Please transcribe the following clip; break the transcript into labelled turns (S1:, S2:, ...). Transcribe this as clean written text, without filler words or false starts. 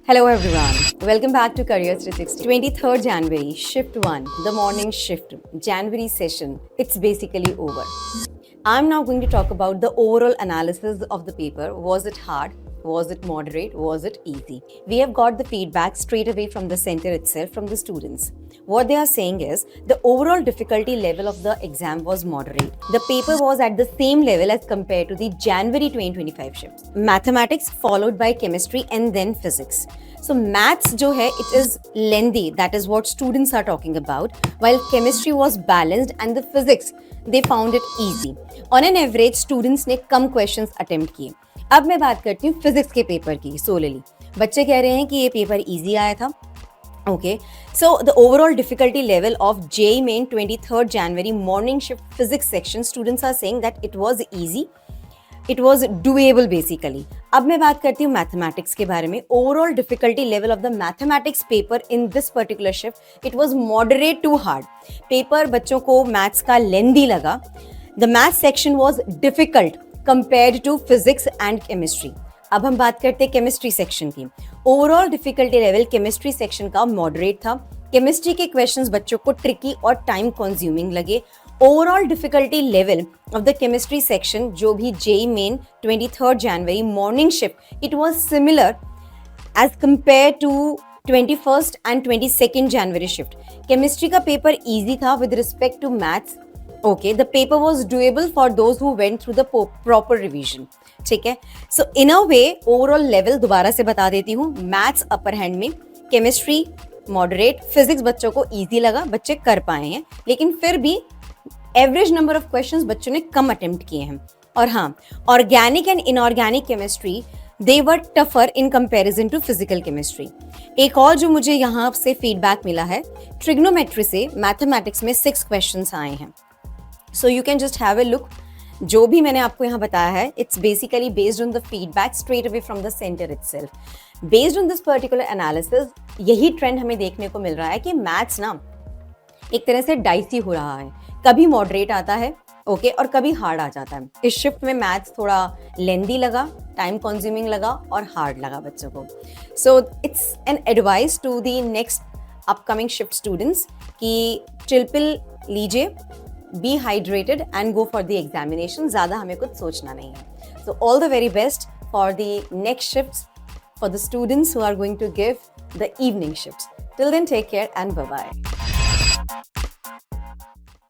S1: Hello everyone, welcome back to Careers 360. 23rd January, shift 1, the morning shift, January session, it's basically over. I'm now going to talk about the overall analysis of the paper. Was it hard? Was it moderate? Was it easy? We have got the feedback straight away from the center itself, from the students. What they are saying is the overall difficulty level of the exam was moderate. The paper was at the same level as compared to the January 2025 shift. Mathematics followed by chemistry and then physics. So maths जो है, it is lengthy. That is what students are talking about. While chemistry was balanced and the physics, they found it easy. On an average, students ने कम questions attempt किए. अब मैं बात करती हूँ physics के पेपर की सोलली. बच्चे कह रहे हैं कि ये पेपर इजी आया था. Okay, so the overall difficulty level of JEE Main 23rd January morning shift physics section, students are saying that it was easy, it was doable basically. अब मैं बात करती हूँ मैथमेटिक्स के बारे में. Overall difficulty level of the mathematics paper in this particular shift, it was moderate to hard. Paper बच्चों को मैथ्स का लेंदी लगा. The math section was difficult compared to physics and chemistry. अब हम बात करते हैं केमिस्ट्री सेक्शन की. Overall difficulty level chemistry section का मॉडरेट था. केमिस्ट्री के क्वेश्चंस बच्चों को ट्रिकी और टाइम कंज्यूमिंग लगे. Overall difficulty level of the chemistry section जो भी JEE Main 23rd January morning shift, it was similar as compare to 21st and 22nd January shift. Chemistry का paper easy था with respect to maths. Okay, the paper was doable for those who went through the proper revision. ठीक है. So in a way, overall level दोबारा से बता देती हूँ. Maths upper hand में, केमिस्ट्री मॉडरेट, फिजिक्स बच्चों को इजी लगा, बच्चे कर पाए हैं. लेकिन फिर भी एवरेज नंबर ऑफ क्वेश्चंस बच्चों ने कम अटेम्प्ट किए हैं. और हाँ, organic and inorganic chemistry they were tougher in comparison to physical chemistry. एक और जो मुझे यहाँ से फीडबैक मिला है, ट्रिग्नोमेट्री से मैथमेटिक्स में 6 क्वेश्चंस आए हैं. So you can just have a look. जो भी मैंने आपको यहाँ बताया है, it's basically based on the feedback straight away from the center itself. Based on this particular analysis, यही ट्रेंड हमें देखने को मिल रहा है कि मैथ्स ना एक तरह से डाइसी हो रहा है. कभी मॉडरेट आता है, ओके, और कभी हार्ड आ जाता है. इस शिफ्ट में मैथ्स थोड़ा लेंदी लगा, टाइम कंज्यूमिंग लगा और हार्ड लगा बच्चों को. So it's an advice to the next upcoming shift students कि चिलपिल लीजिए, be hydrated and go for the examination. ज़्यादा हमें कुछ सोचना नहीं है. So all the very best for the next shifts for the students who are going to give the evening shifts. Till then, take care and bye-bye.